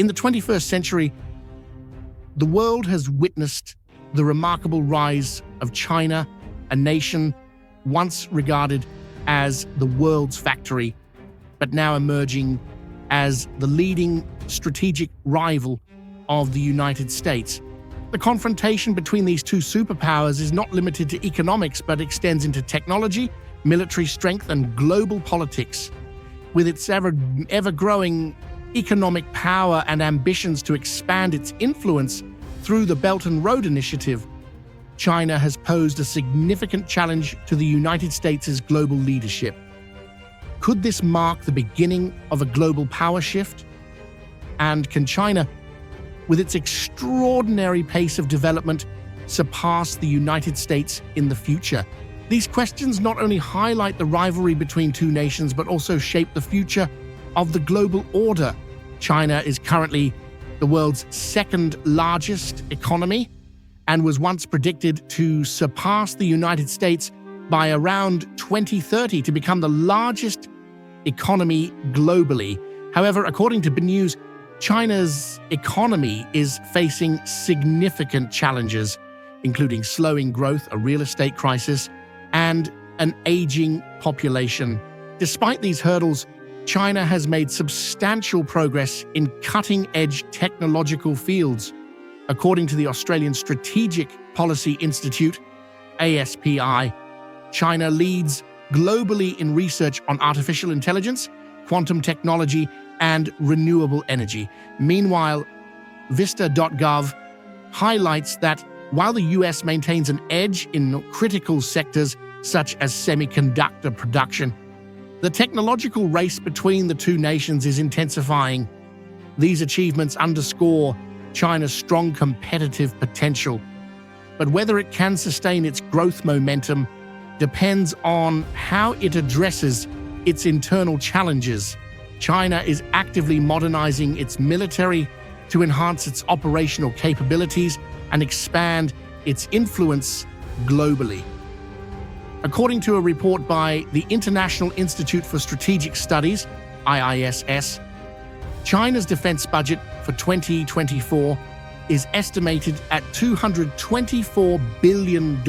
In the 21st century, the world has witnessed the remarkable rise of China, a nation once regarded as the world's factory, but now emerging as the leading strategic rival of the United States. The confrontation between these two superpowers is not limited to economics, but extends into technology, military strength, and global politics. With its ever-growing economic power and ambitions to expand its influence through the Belt and Road Initiative, China has posed a significant challenge to the United States' global leadership. Could this mark the beginning of a global power shift? And can China, with its extraordinary pace of development, surpass the United States in the future? These questions not only highlight the rivalry between two nations, but also shape the future of the global order. China is currently the world's second largest economy and was once predicted to surpass the United States by around 2030 to become the largest economy globally. However, according to BNews, China's economy is facing significant challenges, including slowing growth, a real estate crisis, and an aging population. Despite these hurdles, China has made substantial progress in cutting-edge technological fields. According to the Australian Strategic Policy Institute, ASPI, China leads globally in research on artificial intelligence, quantum technology, and renewable energy. Meanwhile, Vista.gov highlights that while the US maintains an edge in critical sectors such as semiconductor production, the technological race between the two nations is intensifying. These achievements underscore China's strong competitive potential, but whether it can sustain its growth momentum depends on how it addresses its internal challenges. China is actively modernizing its military to enhance its operational capabilities and expand its influence globally. According to a report by the International Institute for Strategic Studies, IISS, China's defense budget for 2024 is estimated at $224 billion,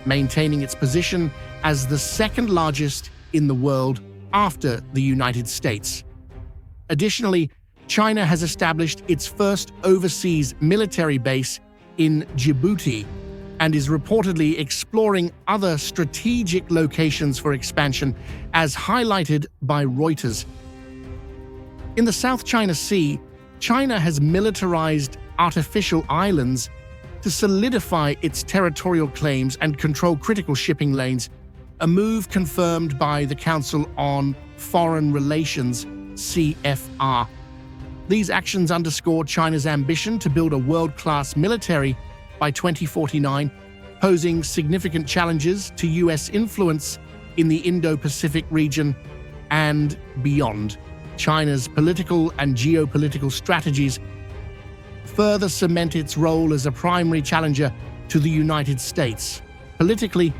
maintaining its position as the second largest in the world after the United States. Additionally, China has established its first overseas military base in Djibouti and is reportedly exploring other strategic locations for expansion, as highlighted by Reuters. In the South China Sea, China has militarized artificial islands to solidify its territorial claims and control critical shipping lanes, a move confirmed by the Council on Foreign Relations, CFR. These actions underscore China's ambition to build a world-class military by 2049, posing significant challenges to US influence in the Indo-Pacific region and beyond. China's political and geopolitical strategies further cement its role as a primary challenger to the United States. Politically,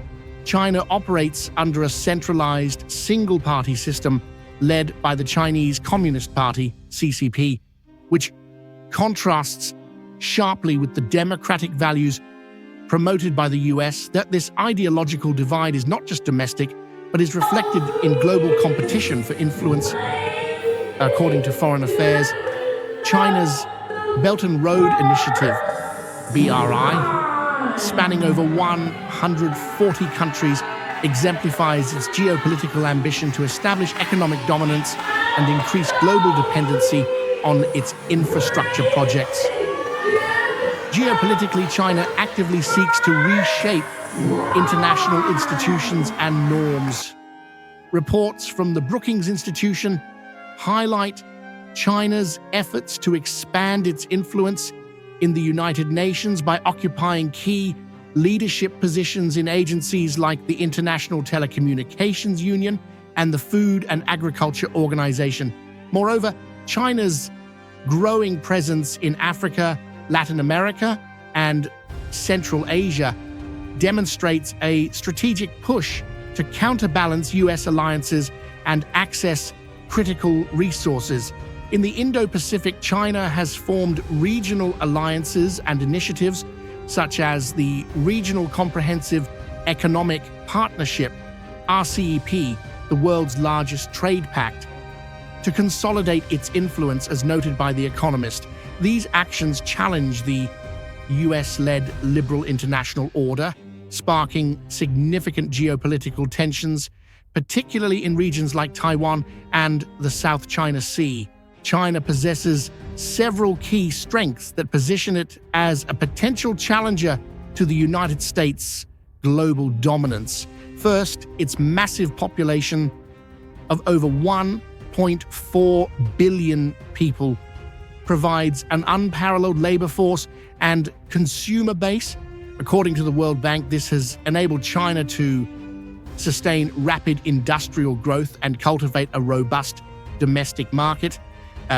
China operates under a centralized single-party system led by the Chinese Communist Party, CCP, which contrasts sharply with the democratic values promoted by the US. That this ideological divide is not just domestic, but is reflected in global competition for influence. According to Foreign Affairs, China's Belt and Road Initiative, BRI, spanning over 140 countries, exemplifies its geopolitical ambition to establish economic dominance and increase global dependency on its infrastructure projects. Geopolitically, China actively seeks to reshape international institutions and norms. Reports from the Brookings Institution highlight China's efforts to expand its influence in the United Nations by occupying key leadership positions in agencies like the International Telecommunications Union and the Food and Agriculture Organization. Moreover, China's growing presence in Africa, Latin America, and Central Asia demonstrates a strategic push to counterbalance US alliances and access critical resources. In the Indo-Pacific, China has formed regional alliances and initiatives such as the Regional Comprehensive Economic Partnership, RCEP, the world's largest trade pact, to consolidate its influence, as noted by The Economist. These actions challenge the US-led liberal international order, sparking significant geopolitical tensions, particularly in regions like Taiwan and the South China Sea. China possesses several key strengths that position it as a potential challenger to the United States' global dominance. First, its massive population of over 1.4 billion people provides an unparalleled labor force and consumer base. According to the World Bank, this has enabled China to sustain rapid industrial growth and cultivate a robust domestic market,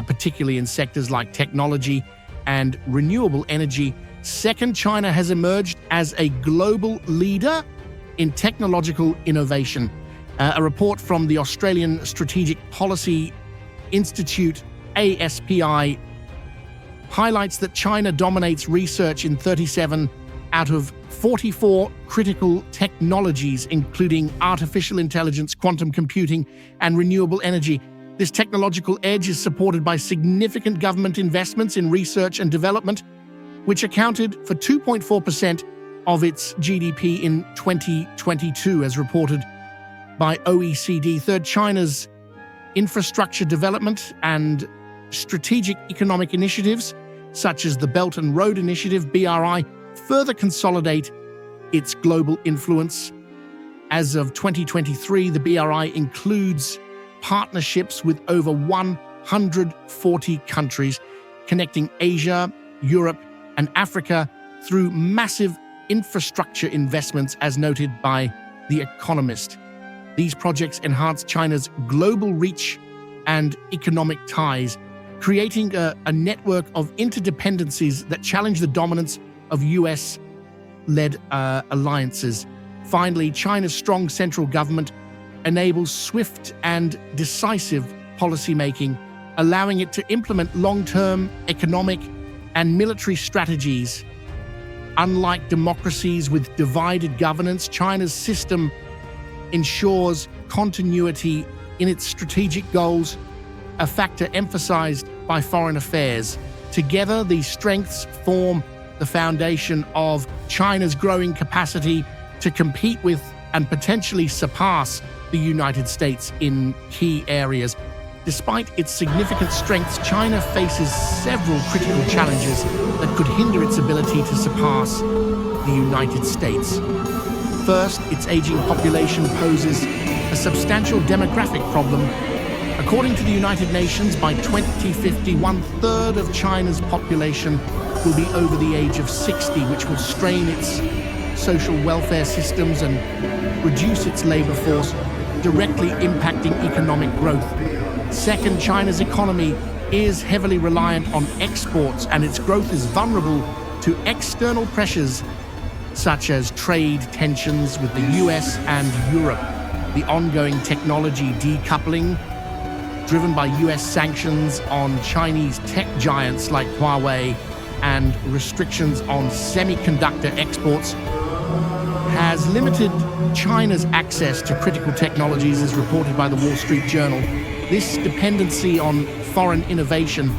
particularly in sectors like technology and renewable energy. Second, China has emerged as a global leader in technological innovation. A report from the Australian Strategic Policy Institute, ASPI, highlights that China dominates research in 37 out of 44 critical technologies, including artificial intelligence, quantum computing, and renewable energy. This technological edge is supported by significant government investments in research and development, which accounted for 2.4% of its GDP in 2022, as reported by OECD. Third, China's infrastructure development and strategic economic initiatives, such as the Belt and Road Initiative, BRI, further consolidate its global influence. As of 2023, the BRI includes partnerships with over 140 countries, connecting Asia, Europe, and Africa through massive infrastructure investments, as noted by The Economist. These projects enhance China's global reach and economic ties, creating a network of interdependencies that challenge the dominance of US-led alliances. Finally, China's strong central government enables swift and decisive policymaking, allowing it to implement long-term economic and military strategies. Unlike democracies with divided governance, China's system ensures continuity in its strategic goals, a factor emphasized by foreign affairs. Together, these strengths form the foundation of China's growing capacity to compete with and potentially surpass the United States in key areas. Despite its significant strengths, China faces several critical challenges that could hinder its ability to surpass the United States. First, its aging population poses a substantial demographic problem. According to the United Nations, by 2050, 1/3 of China's population will be over the age of 60, which will strain its social welfare systems and reduce its labor force, directly impacting economic growth. Second, China's economy is heavily reliant on exports, and its growth is vulnerable to external pressures such as trade tensions with the US and Europe. The ongoing technology decoupling, driven by US sanctions on Chinese tech giants like Huawei and restrictions on semiconductor exports, has limited China's access to critical technologies, as reported by the Wall Street Journal. This dependency on foreign innovation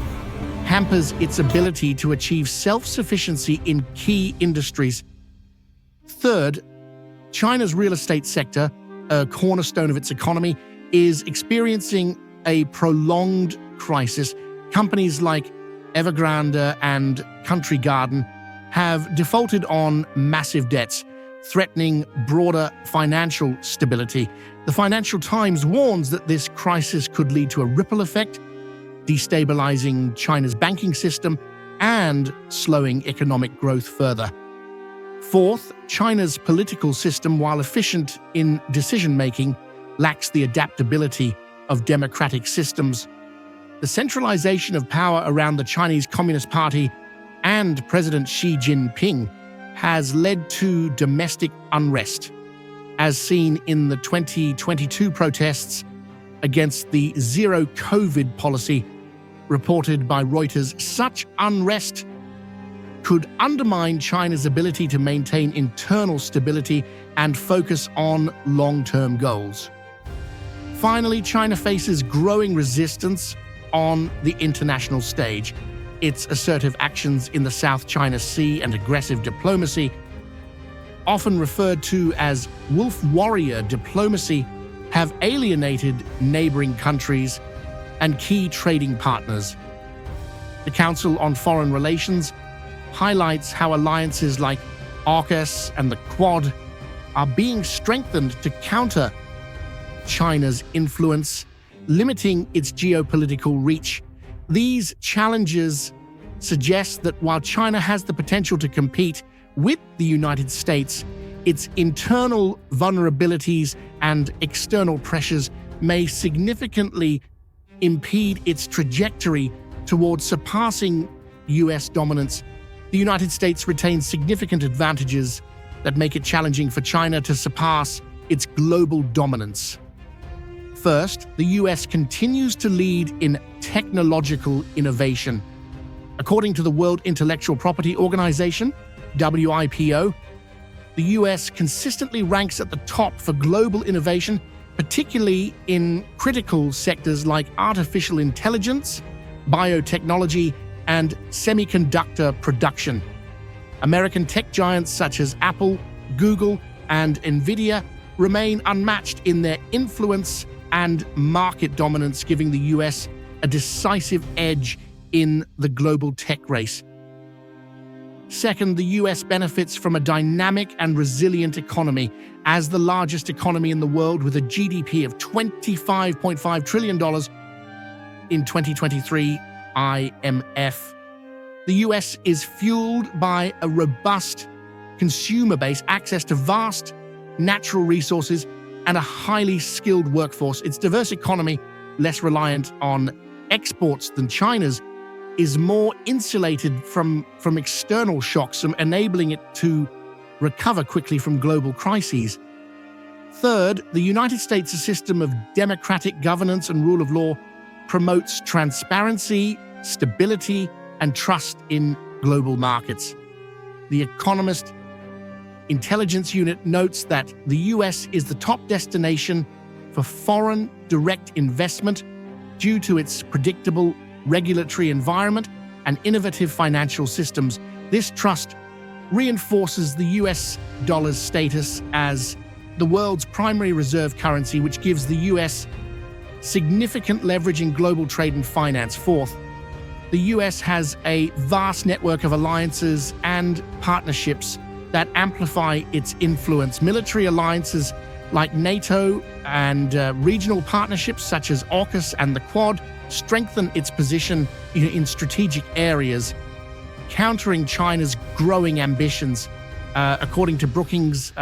hampers its ability to achieve self-sufficiency in key industries. Third, China's real estate sector, a cornerstone of its economy, is experiencing a prolonged crisis. Companies like Evergrande and Country Garden have defaulted on massive debts, threatening broader financial stability. The Financial Times warns that this crisis could lead to a ripple effect, destabilizing China's banking system and slowing economic growth further. Fourth, China's political system, while efficient in decision-making, lacks the adaptability of democratic systems. The centralization of power around the Chinese Communist Party and President Xi Jinping has led to domestic unrest, as seen in the 2022 protests against the zero-COVID policy reported by Reuters, such unrest could undermine China's ability to maintain internal stability and focus on long-term goals. Finally, China faces growing resistance on the international stage. Its assertive actions in the South China Sea and aggressive diplomacy, often referred to as wolf warrior diplomacy, have alienated neighboring countries and key trading partners. The Council on Foreign Relations highlights how alliances like AUKUS and the Quad are being strengthened to counter China's influence, limiting its geopolitical reach. These challenges suggest that while China has the potential to compete with the United States, its internal vulnerabilities and external pressures may significantly impede its trajectory towards surpassing US dominance. The United States retains significant advantages that make it challenging for China to surpass its global dominance. First, the US continues to lead in technological innovation. According to the World Intellectual Property Organization, WIPO, the US consistently ranks at the top for global innovation, particularly in critical sectors like artificial intelligence, biotechnology, and semiconductor production. American tech giants such as Apple, Google, and Nvidia remain unmatched in their influence and market dominance, giving the US a decisive edge in the global tech race. Second, the US benefits from a dynamic and resilient economy. As the largest economy in the world with a GDP of $25.5 trillion in 2023 IMF, the US is fueled by a robust consumer base, access to vast natural resources, and a highly skilled workforce. Its diverse economy, less reliant on exports than China's, is more insulated from external shocks, enabling it to recover quickly from global crises. Third, the United States' system of democratic governance and rule of law promotes transparency, stability, and trust in global markets. The Economist Intelligence Unit notes that the US is the top destination for foreign direct investment due to its predictable regulatory environment and innovative financial systems. This trust reinforces the US dollar's status as the world's primary reserve currency, which gives the US significant leverage in global trade and finance. Fourth, the US has a vast network of alliances and partnerships that amplify its influence. Military alliances like NATO and regional partnerships such as AUKUS and the Quad strengthen its position in strategic areas, countering China's growing ambitions. According to Brookings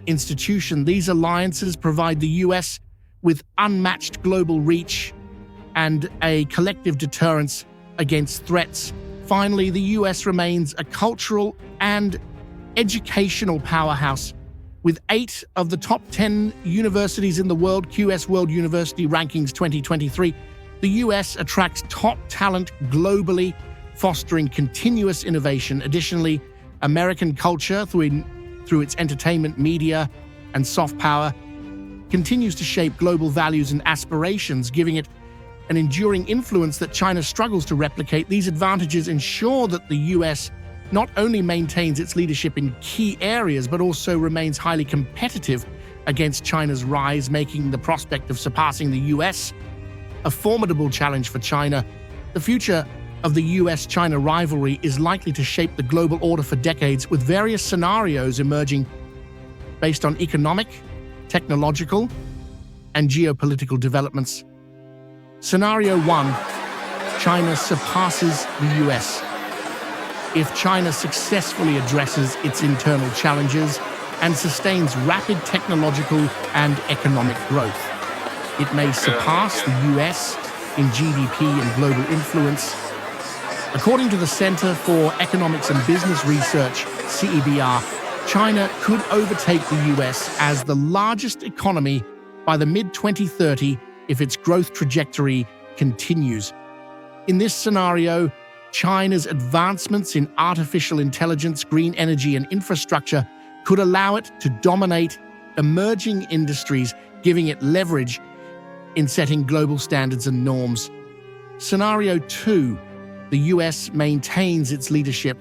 Institution, these alliances provide the US with unmatched global reach and a collective deterrence against threats. Finally, the US remains a cultural and educational powerhouse. With 8 of the top 10 universities in the world, QS World University Rankings 2023, the US attracts top talent globally, fostering continuous innovation. Additionally, American culture, through its entertainment, media, and soft power, continues to shape global values and aspirations, giving it an enduring influence that China struggles to replicate. These advantages ensure that the US not only maintains its leadership in key areas, but also remains highly competitive against China's rise, making the prospect of surpassing the US a formidable challenge for China. The future of the US-China rivalry is likely to shape the global order for decades, with various scenarios emerging based on economic, technological, and geopolitical developments. Scenario 1: China surpasses the US. If China successfully addresses its internal challenges and sustains rapid technological and economic growth, it may surpass the US in GDP and global influence. According to the Center for Economics and Business Research, CEBR, China could overtake the US as the largest economy by the mid-2030 if its growth trajectory continues. In this scenario, China's advancements in artificial intelligence, green energy, and infrastructure could allow it to dominate emerging industries, giving it leverage in setting global standards and norms. Scenario 2, the US maintains its leadership.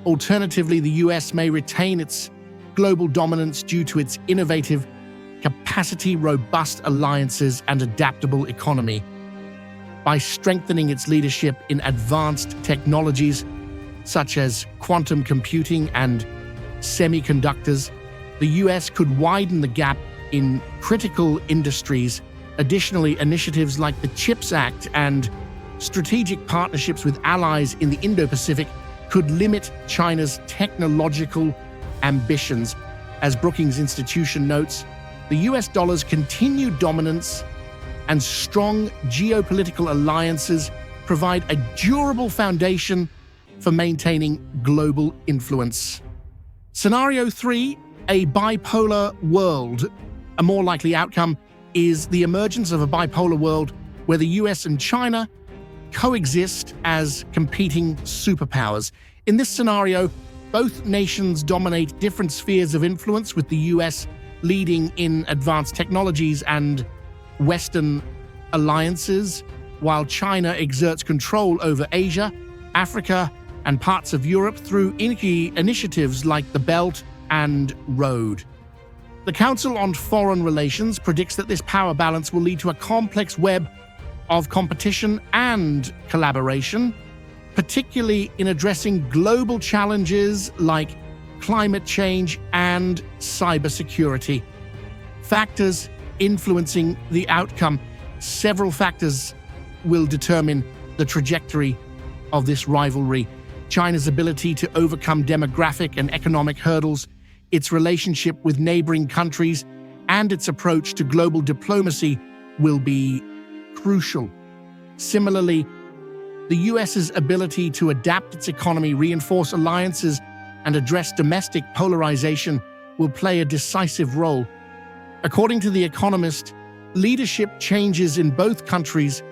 Alternatively, the US may retain its global dominance due to its innovative capacity, robust alliances, and adaptable economy. By strengthening its leadership in advanced technologies such as quantum computing and semiconductors, the US could widen the gap in critical industries. Additionally, initiatives like the CHIPS Act and strategic partnerships with allies in the Indo-Pacific could limit China's technological ambitions. As Brookings Institution notes, the US dollar's continued dominance and strong geopolitical alliances provide a durable foundation for maintaining global influence. Scenario 3, a bipolar world. A more likely outcome is the emergence of a bipolar world where the US and China coexist as competing superpowers. In this scenario, both nations dominate different spheres of influence, with the US leading in advanced technologies and Western alliances, while China exerts control over Asia, Africa, and parts of Europe through initiatives like the Belt and Road. The Council on Foreign Relations predicts that this power balance will lead to a complex web of competition and collaboration, particularly in addressing global challenges like climate change and cybersecurity. Factors influencing the outcome. Several factors will determine the trajectory of this rivalry. China's ability to overcome demographic and economic hurdles, its relationship with neighboring countries, and its approach to global diplomacy will be crucial. Similarly, the US's ability to adapt its economy, reinforce alliances, and address domestic polarization will play a decisive role. According to The Economist, leadership changes in both countries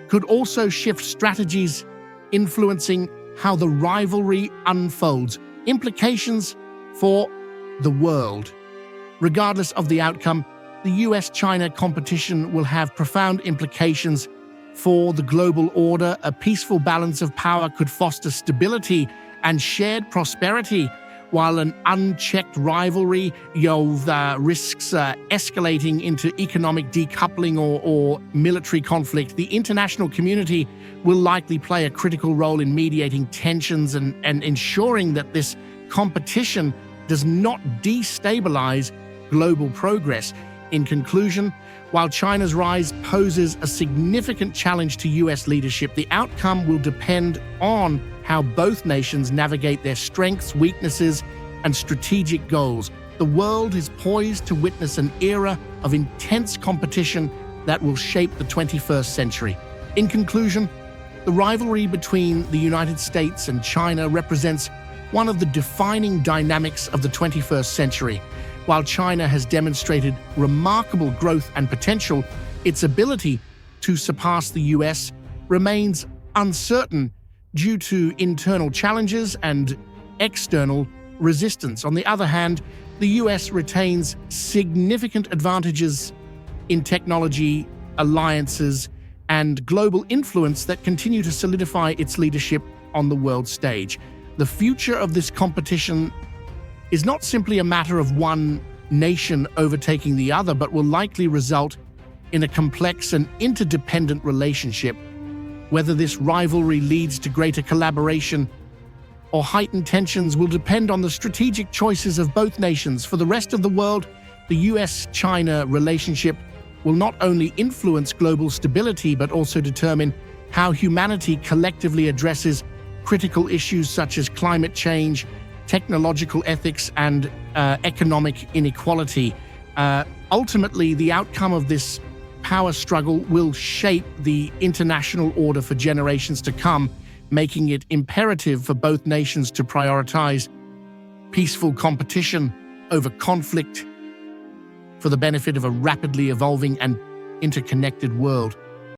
could also shift strategies, influencing how the rivalry unfolds. Implications for the world. Regardless of the outcome, the US-China competition will have profound implications for the global order. A peaceful balance of power could foster stability and shared prosperity, while an unchecked rivalry risks escalating into economic decoupling or military conflict. The international community will likely play a critical role in mediating tensions and ensuring that this competition does not destabilize global progress. In conclusion, while China's rise poses a significant challenge to US leadership, the outcome will depend on how both nations navigate their strengths, weaknesses, and strategic goals. The world is poised to witness an era of intense competition that will shape the 21st century. In conclusion, the rivalry between the United States and China represents one of the defining dynamics of the 21st century. While China has demonstrated remarkable growth and potential, its ability to surpass the US remains uncertain due to internal challenges and external resistance. On the other hand, the US retains significant advantages in technology, alliances, and global influence that continue to solidify its leadership on the world stage. The future of this competition is not simply a matter of one nation overtaking the other, but will likely result in a complex and interdependent relationship. Whether this rivalry leads to greater collaboration or heightened tensions will depend on the strategic choices of both nations. For the rest of the world, the US-China relationship will not only influence global stability, but also determine how humanity collectively addresses critical issues such as climate change, technological ethics, and economic inequality. Ultimately, the outcome of this power struggle will shape the international order for generations to come, making it imperative for both nations to prioritize peaceful competition over conflict for the benefit of a rapidly evolving and interconnected world.